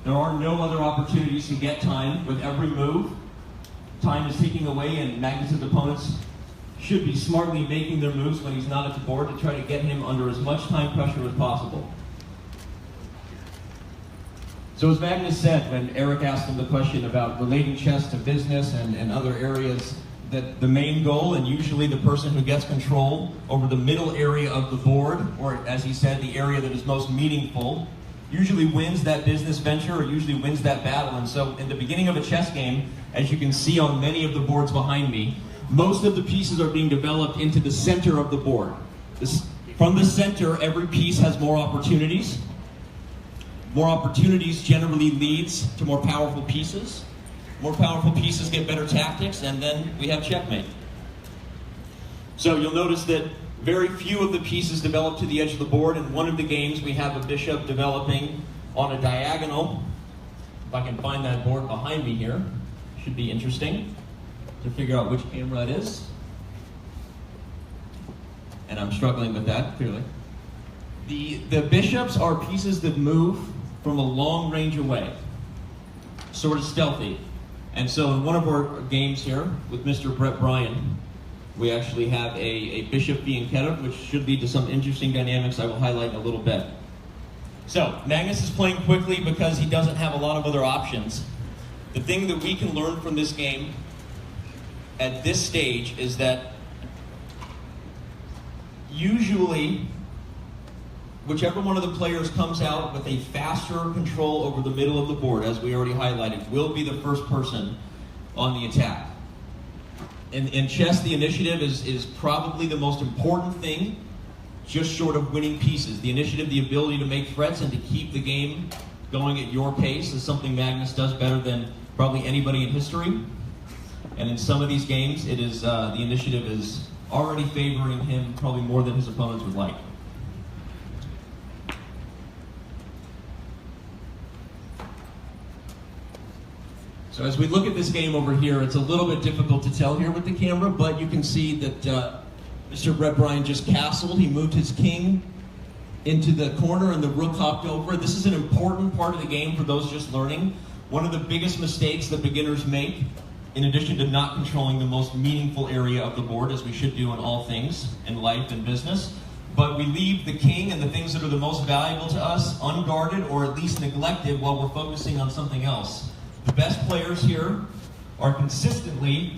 There are no other opportunities to get time with every move. Time is ticking away, and Magnus's opponents should be smartly making their moves when he's not at the board to try to get him under as much time pressure as possible. So as Magnus said, when Eric asked him the question about relating chess to business and other areas, that the main goal, and usually the person who gets control over the middle area of the board, or as he said, the area that is most meaningful, usually wins that business venture or usually wins that battle. And so in the beginning of a chess game, as you can see on many of the boards behind me, most of the pieces are being developed into the center of the board. From the center, every piece has more opportunities. More opportunities generally leads to more powerful pieces. More powerful pieces get better tactics, and then we have checkmate. So you'll notice that very few of the pieces develop to the edge of the board. In one of the games, we have a bishop developing on a diagonal. If I can find that board behind me here, should be interesting to figure out which camera it is. And I'm struggling with that, clearly. The bishops are pieces that move from a long range away, sort of stealthy. And so in one of our games here with Mr. Brett Bryan, we actually have a bishop being kettled, which should lead to some interesting dynamics I will highlight in a little bit. So Magnus is playing quickly because he doesn't have a lot of other options. The thing that we can learn from this game at this stage is that usually whichever one of the players comes out with a faster control over the middle of the board, as we already highlighted, will be the first person on the attack. In chess, the initiative is probably the most important thing, just short of winning pieces. The initiative, the ability to make threats and to keep the game going at your pace, is something Magnus does better than probably anybody in history. And in some of these games, it is the initiative is already favoring him probably more than his opponents would like. So as we look at this game over here, it's a little bit difficult to tell here with the camera, but you can see that Mr. Brett Bryan just castled. He moved his king into the corner and the rook hopped over. This is an important part of the game for those just learning. One of the biggest mistakes that beginners make, in addition to not controlling the most meaningful area of the board, as we should do in all things in life and business, but we leave the king and the things that are the most valuable to us unguarded or at least neglected while we're focusing on something else. The best players here are consistently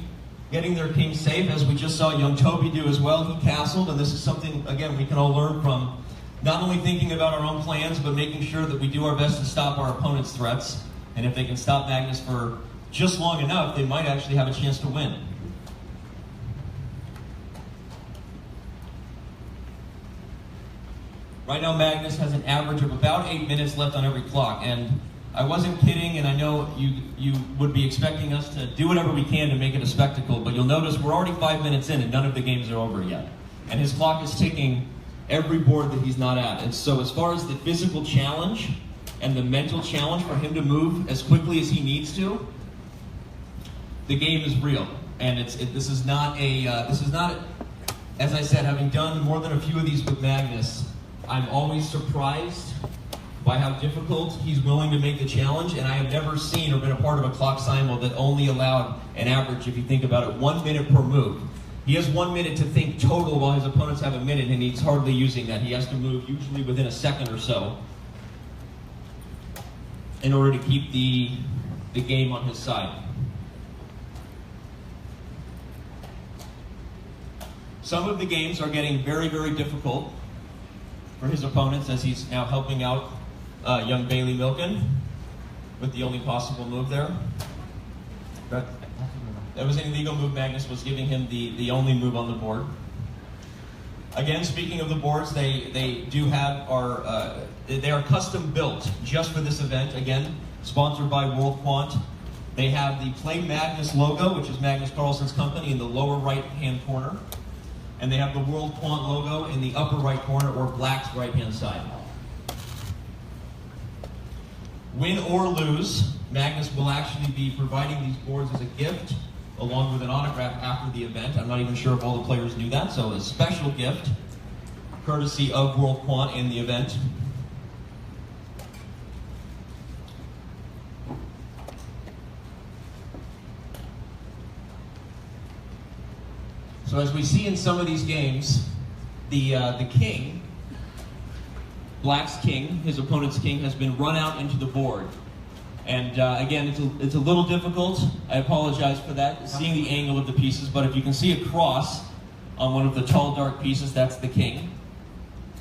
getting their king safe, as we just saw young Toby do as well. He castled, and this is something, again, we can all learn from not only thinking about our own plans, but making sure that we do our best to stop our opponent's threats. And if they can stop Magnus for just long enough, they might actually have a chance to win. Right now, Magnus has an average of about 8 minutes left on every clock, and I wasn't kidding, and I know you would be expecting us to do whatever we can to make it a spectacle, but you'll notice we're already 5 minutes in and none of the games are over yet. And his clock is ticking every board that he's not at. And so as far as the physical challenge and the mental challenge for him to move as quickly as he needs to, the game is real. And this is not, as I said, having done more than a few of these with Magnus, I'm always surprised by how difficult he's willing to make the challenge, and I have never seen or been a part of a clock simul that only allowed an average, if you think about it, 1 minute per move. He has 1 minute to think total while his opponents have a minute, and he's hardly using that. He has to move usually within a second or so in order to keep the game on his side. Some of the games are getting very, very difficult for his opponents as he's now helping out young Bailey Milken with the only possible move there. That was an illegal move. Magnus was giving him the only move on the board. Again, speaking of the boards, they do have they are custom built just for this event. Again, sponsored by WorldQuant. They have the Play Magnus logo, which is Magnus Carlsen's company, in the lower right-hand corner. And they have the WorldQuant logo in the upper right corner, or Black's right-hand side. Win or lose, Magnus will actually be providing these boards as a gift, along with an autograph after the event. I'm not even sure if all the players knew that, so a special gift, courtesy of WorldQuant in the event. So as we see in some of these games, the king, black's king, his opponent's king, has been run out into the board. And again, it's a little difficult. I apologize for that, seeing the angle of the pieces, but if you can see a cross on one of the tall, dark pieces, that's the king.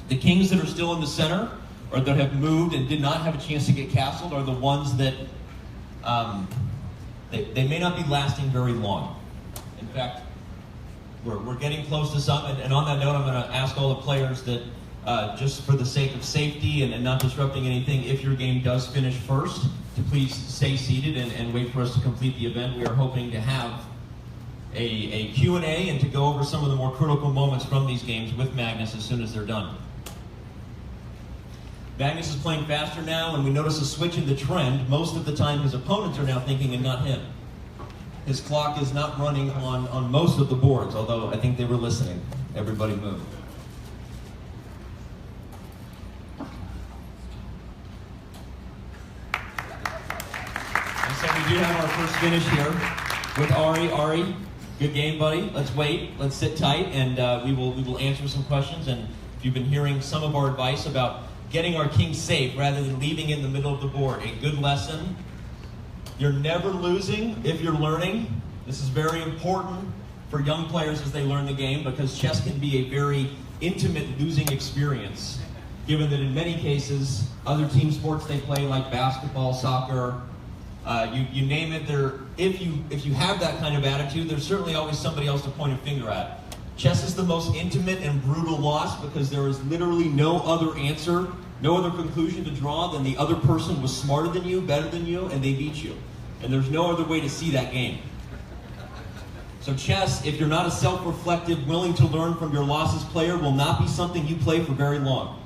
The kings that are still in the center, or that have moved and did not have a chance to get castled, are the ones that they may not be lasting very long. In fact, we're getting close to some, and on that note, I'm going to ask all the players that, just for the sake of safety and not disrupting anything, if your game does finish first, to please stay seated and wait for us to complete the event. We are hoping to have a Q&A and to go over some of the more critical moments from these games with Magnus as soon as they're done. Magnus is playing faster now, and we notice a switch in the trend. Most of the time, his opponents are now thinking and not him. His clock is not running on most of the boards, although I think they were listening. Everybody moved. And so we do have our first finish here with Ari. Ari, good game, buddy. Let's wait. Let's sit tight, and we will answer some questions. And if you've been hearing some of our advice about getting our king safe rather than leaving it in the middle of the board, a good lesson. You're never losing if you're learning. This is very important for young players as they learn the game, because chess can be a very intimate losing experience, given that in many cases, other team sports they play, like basketball, soccer, you name it, if you have that kind of attitude, there's certainly always somebody else to point a finger at. Chess is the most intimate and brutal loss because there is literally no other answer, no other conclusion to draw than the other person was smarter than you, better than you, and they beat you. And there's no other way to see that game. So chess, if you're not a self-reflective, willing to learn from your losses player, will not be something you play for very long.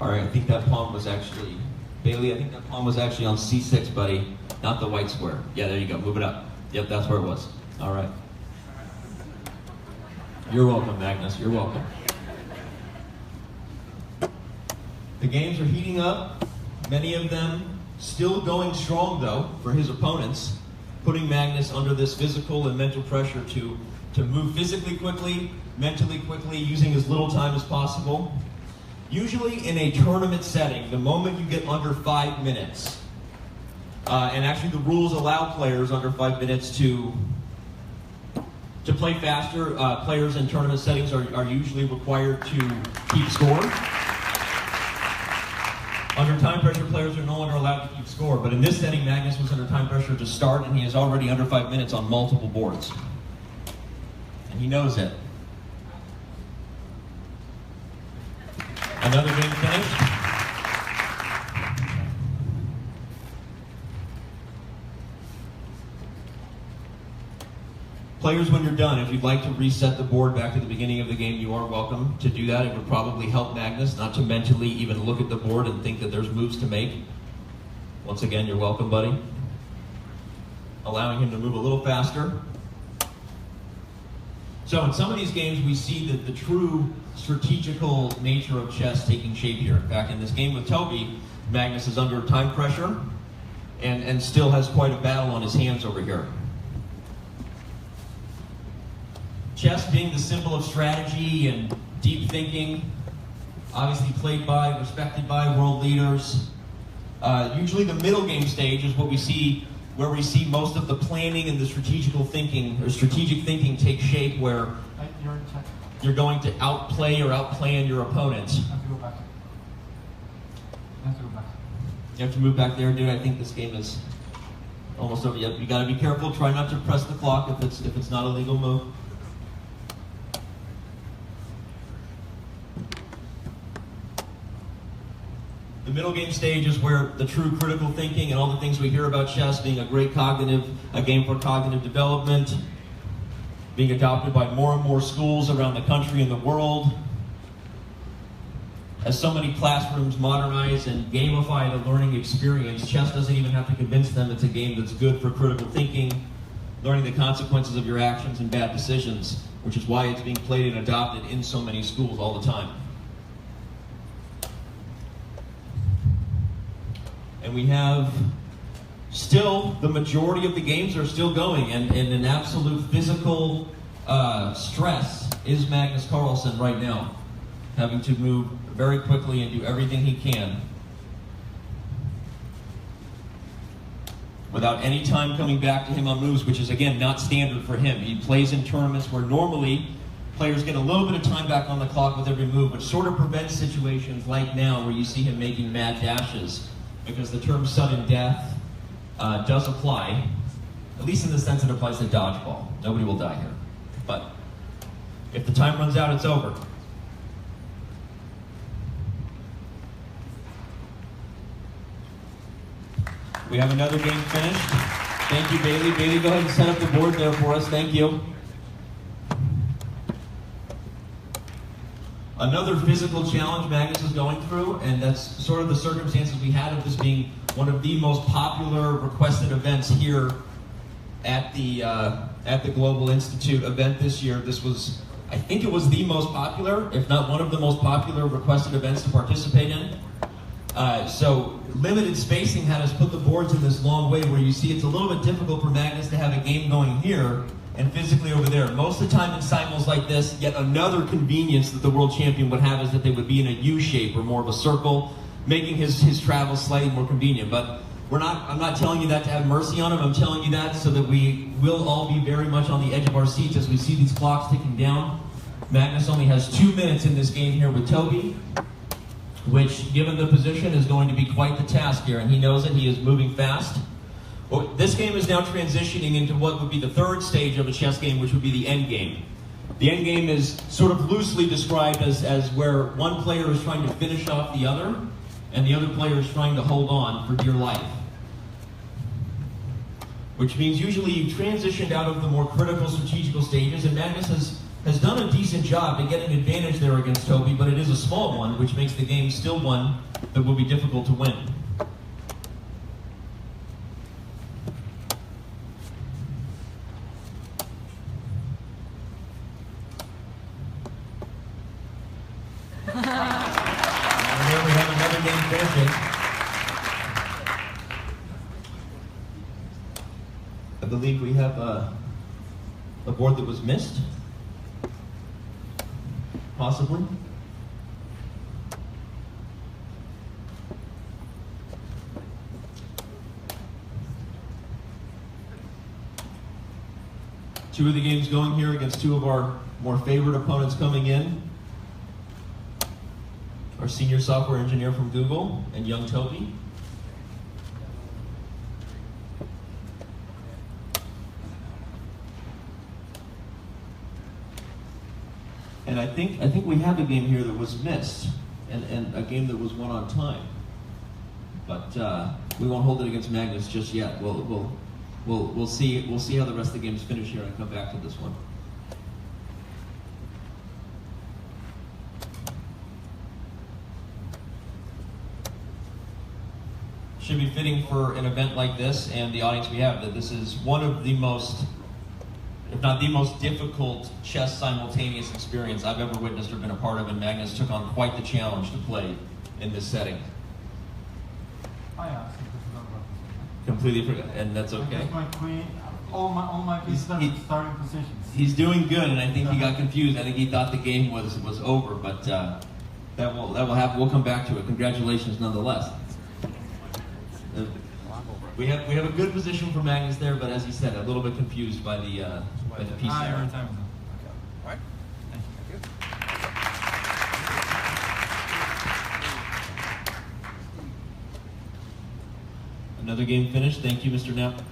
All right, I think that pawn was actually... Bailey, I think that pawn was actually on c6, buddy, not the white square. Yeah, there you go. Move it up. Yep, that's where it was. All right. You're welcome, Magnus. You're welcome. The games are heating up. Many of them still going strong, though, for his opponents, putting Magnus under this physical and mental pressure to move physically quickly, mentally quickly, using as little time as possible. Usually in a tournament setting, the moment you get under 5 minutes, and actually the rules allow players under 5 minutes to play faster. Players in tournament settings are usually required to keep score. Under time pressure, players are no longer allowed to keep score, but in this setting, Magnus was under time pressure to start, and he is already under 5 minutes on multiple boards. And he knows it. Another game finished. Players, when you're done, if you'd like to reset the board back to the beginning of the game, you are welcome to do that. It would probably help Magnus not to mentally even look at the board and think that there's moves to make. Once again, you're welcome, buddy. Allowing him to move a little faster. So in some of these games, we see the true strategical nature of chess taking shape here. Back in this game with Toby, Magnus is under time pressure and still has quite a battle on his hands over here. Chess being the symbol of strategy and deep thinking, obviously played by, respected by world leaders. Usually the middle game stage is what we see, where we see most of the planning and the strategic thinking take shape, where you're going to outplay or outplan your opponent. You have to go back. You have to go back. You have to move back there, dude. I think this game is almost over. You got to be careful. Try not to press the clock if it's not a legal move. The middle game stage is where the true critical thinking and all the things we hear about chess being a game for cognitive development, being adopted by more and more schools around the country and the world. As so many classrooms modernize and gamify the learning experience, chess doesn't even have to convince them it's a game that's good for critical thinking, learning the consequences of your actions and bad decisions, which is why it's being played and adopted in so many schools all the time. And and we have still, the majority of the games are still going, and an absolute physical stress is Magnus Carlsen right now, having to move very quickly and do everything he can without any time coming back to him on moves, which is, again, not standard for him. He plays in tournaments where normally players get a little bit of time back on the clock with every move, which sort of prevents situations like now where you see him making mad dashes, because the term sudden death does apply, at least in the sense it applies to dodgeball. Nobody will die here. But if the time runs out, it's over. We have another game finished. Thank you, Bailey. Bailey, go ahead and set up the board there for us. Thank you. Another physical challenge Magnus is going through, and that's sort of the circumstances we had of this being one of the most popular requested events here at the Global Institute event this year. This was, I think it was the most popular, if not one of the most popular requested events to participate in. So limited spacing had us put the boards in this long way where you see it's a little bit difficult for Magnus to have a game going here and physically over there. Most of the time in simul's like this, yet another convenience that the world champion would have is that they would be in a U shape or more of a circle, making his travel slightly more convenient. But I'm not telling you that to have mercy on him. I'm telling you that so that we will all be very much on the edge of our seats as we see these clocks ticking down. Magnus only has 2 minutes in this game here with Toby, which, given the position, is going to be quite the task here, and he knows it. He is moving fast. Well, this game is now transitioning into what would be the third stage of a chess game, which would be the end game. The end game is sort of loosely described as where one player is trying to finish off the other, and the other player is trying to hold on for dear life. Which means usually you've transitioned out of the more critical strategical stages, and Magnus has done a decent job to get an advantage there against Toby, but it is a small one, which makes the game still one that will be difficult to win. And here we have another game finishing. I believe we have a board that was missed. Possibly. Two of the games going here against two of our more favorite opponents coming in. Our senior software engineer from Google and young Toby. And I think we have a game here that was missed, and a game that was won on time. But we won't hold it against Magnus just yet. We'll see how the rest of the games finish here and come back to this one. Should be fitting for an event like this and the audience we have that this is one of the most, if not the most difficult chess simultaneous experience I've ever witnessed or been a part of, and Magnus took on quite the challenge to play in this setting. Oh yeah, I think this is over. Completely forgot, and that's okay. Because my queen, all my pieces are in starting positions. He's doing good, and I think he got confused. I think he thought the game was over, but that will happen. We'll come back to it. Congratulations, nonetheless. We have a good position for Magnus there, but as he said, a little bit confused by the piece You're there. in time now. All right. Thank you. Another game finished. Thank you, Mr. Knapp.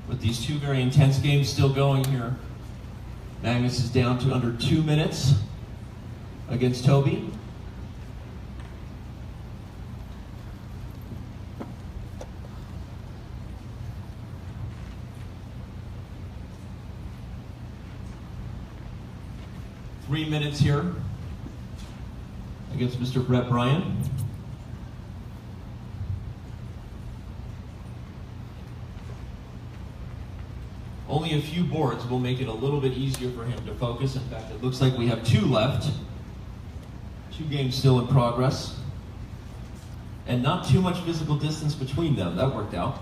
With these two very intense games still going here, Magnus is down to under 2 minutes against Toby. Three minutes here against Mr. Brett Bryan. only a few boards will make it a little bit easier for him to focus. In fact, it looks like we have 2 left. 2 games still in progress. And not too much physical distance between them. That worked out.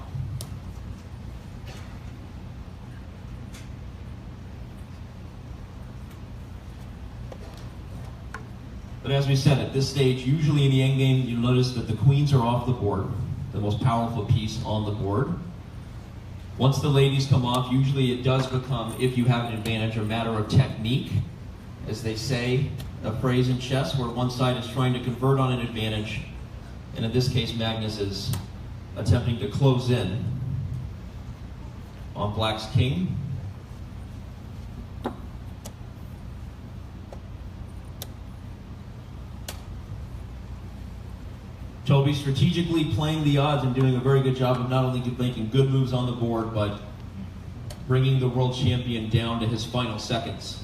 But as we said, at this stage, usually in the endgame, you'll notice that the queens are off the board, the most powerful piece on the board. Once the ladies come off, usually it does become, if you have an advantage, a matter of technique. As they say, a phrase in chess where one side is trying to convert on an advantage, and in this case, Magnus is attempting to close in on Black's king. Toby strategically playing the odds and doing a very good job of not only making good moves on the board, but bringing the world champion down to his final seconds.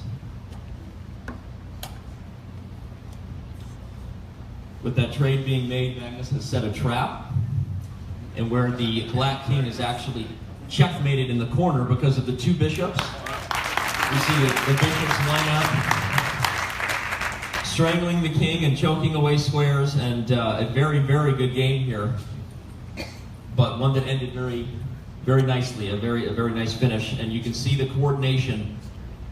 With that trade being made, Magnus has set a trap, and where the Black king is actually checkmated in the corner because of the 2 bishops. We see the bishops line up, strangling the king and choking away squares, and a very, very good game here, but one that ended very, very nicely, a very nice finish. And you can see the coordination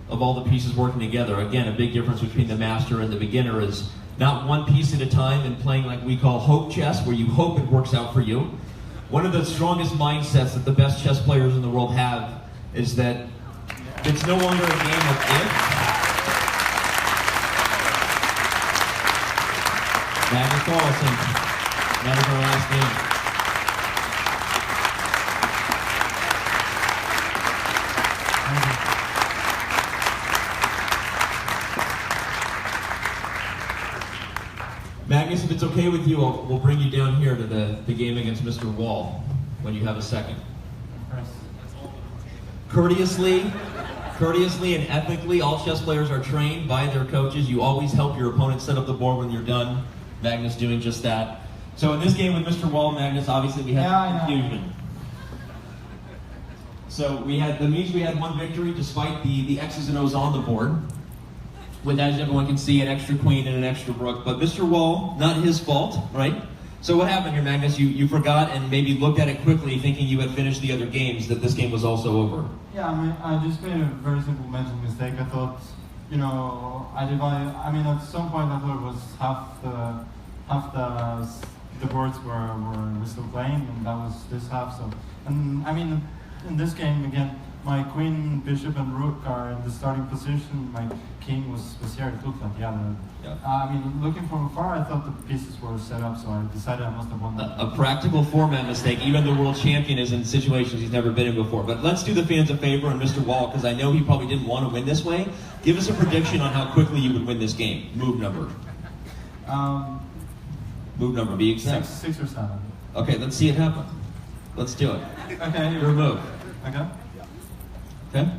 of all the pieces working together. Again, a big difference between the master and the beginner is not one piece at a time and playing like we call hope chess, where you hope it works out for you. One of the strongest mindsets that the best chess players in the world have is that it's no longer a game of if. Magnus Carlsen, that is our last game. Magnus, if it's okay with you, we'll bring you down here to the game against Mr. Wall when you have a second. Courteously and ethically, all chess players are trained by their coaches. You always help your opponent set up the board when you're done. Magnus doing just that. So in this game with Mr. Wall, Magnus, obviously we had confusion. So that means we had 1 victory despite the X's and O's on the board. With, as everyone can see, an extra queen and an extra rook. But Mr. Wall, not his fault, right? So what happened here, Magnus? You forgot and maybe looked at it quickly, thinking you had finished the other games, that this game was also over. Yeah, I just made a very simple mental mistake. I thought, at some point I thought it was half the boards were still playing, and that was this half. So, and in this game again, my queen, bishop, and rook are in the starting position. My king was here. It looked like looking from afar, I thought the pieces were set up, so I decided I must have won that. A practical format mistake. Even the world champion is in situations he's never been in before. But let's do the fans a favor and Mr. Wall, because I know he probably didn't want to win this way. Give us a prediction on how quickly you would win this game. Move number. Move number, be exact. 6 or 7. Okay, let's see it happen. Let's do it. Okay. Your move. Okay. Okay?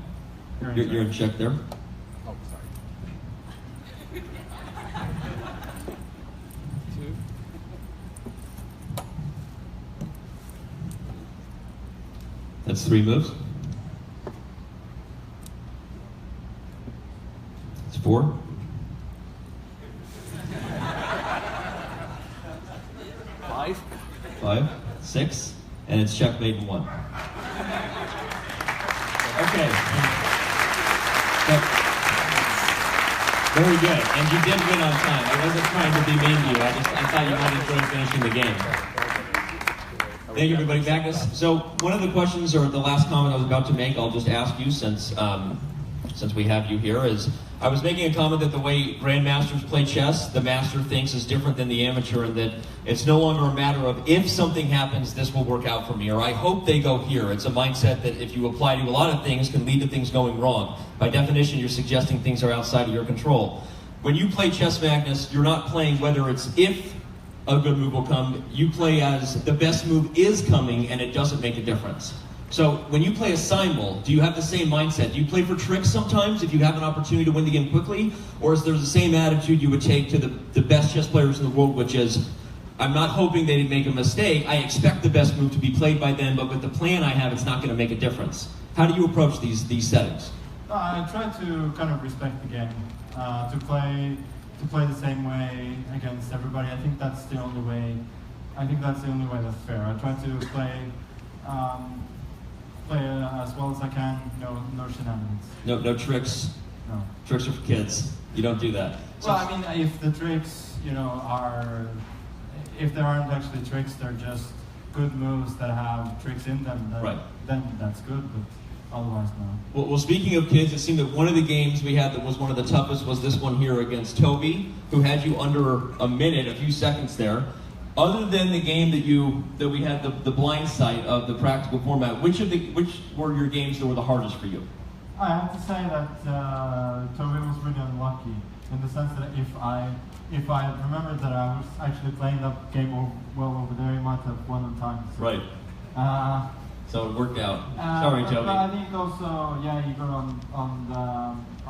You're in check there. Oh, sorry. 2. That's 3 moves. That's 4. 5, 6, and it's checkmate in 1. Okay. Very good. And you did win on time. I wasn't trying to be mean to you. I thought you might enjoy finishing the game. Thank you, everybody. Magnus, so one of the questions, or the last comment I was about to make, I'll just ask you since we have you here, is I was making a comment that the way grandmasters play chess, the master thinks is different than the amateur, and that it's no longer a matter of if something happens, this will work out for me, or I hope they go here. It's a mindset that if you apply to a lot of things can lead to things going wrong. By definition, you're suggesting things are outside of your control. When you play chess, Magnus, you're not playing whether it's if a good move will come. You play as the best move is coming and it doesn't make a difference. So when you play a Simul, do you have the same mindset? Do you play for tricks sometimes if you have an opportunity to win the game quickly? Or is there the same attitude you would take to the best chess players in the world, which is, I'm not hoping they make a mistake. I expect the best move to be played by them, but with the plan I have, it's not going to make a difference. How do you approach these settings? I try to kind of respect the game, to play the same way against everybody. I think that's the only way. I think that's the only way that's fair. I try to play as well as I can. No shenanigans. No tricks. No. Tricks are for kids. You don't do that. So, Well, I mean, if the tricks, if there aren't actually tricks, they're just good moves that have tricks in them. Then that's good, but otherwise, no. Well, speaking of kids, it seemed that one of the games we had that was one of the toughest was this one here against Toby, who had you under a minute, a few seconds there. Other than the game that we had the blind sight of the practical format, which were your games that were the hardest for you? I have to say that Toby was really unlucky in the sense that if I had remembered that I was actually playing that game well over there, he might have won on time. So. Right. So it worked out. Sorry, Toby. But I think also, yeah, he got on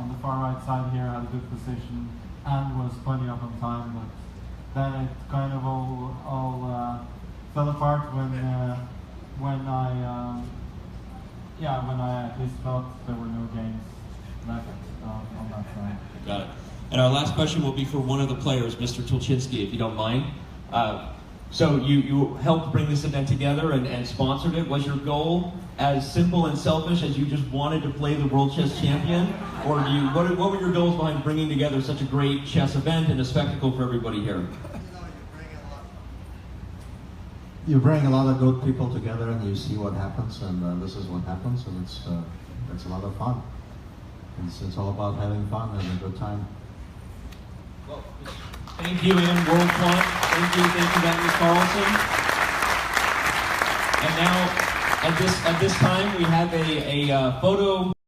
the far right side here, had a good position, and was plenty up on time. But then it kind of all fell apart when I at least felt there were no games left on that side. Got it. And our last question will be for one of the players, Mr. Tulchinsky, if you don't mind. So you helped bring this event together and sponsored it. Was your goal as simple and selfish as you just wanted to play the World Chess Champion? Or what were your goals behind bringing together such a great chess event and a spectacle for everybody here? You bring a lot of good people together and you see what happens, and this is what happens, and it's a lot of fun. It's all about having fun and a good time. Well, thank you, Ian, WorldQuant. Thank you, Magnus Carlsen. And now, at this time, we have a photo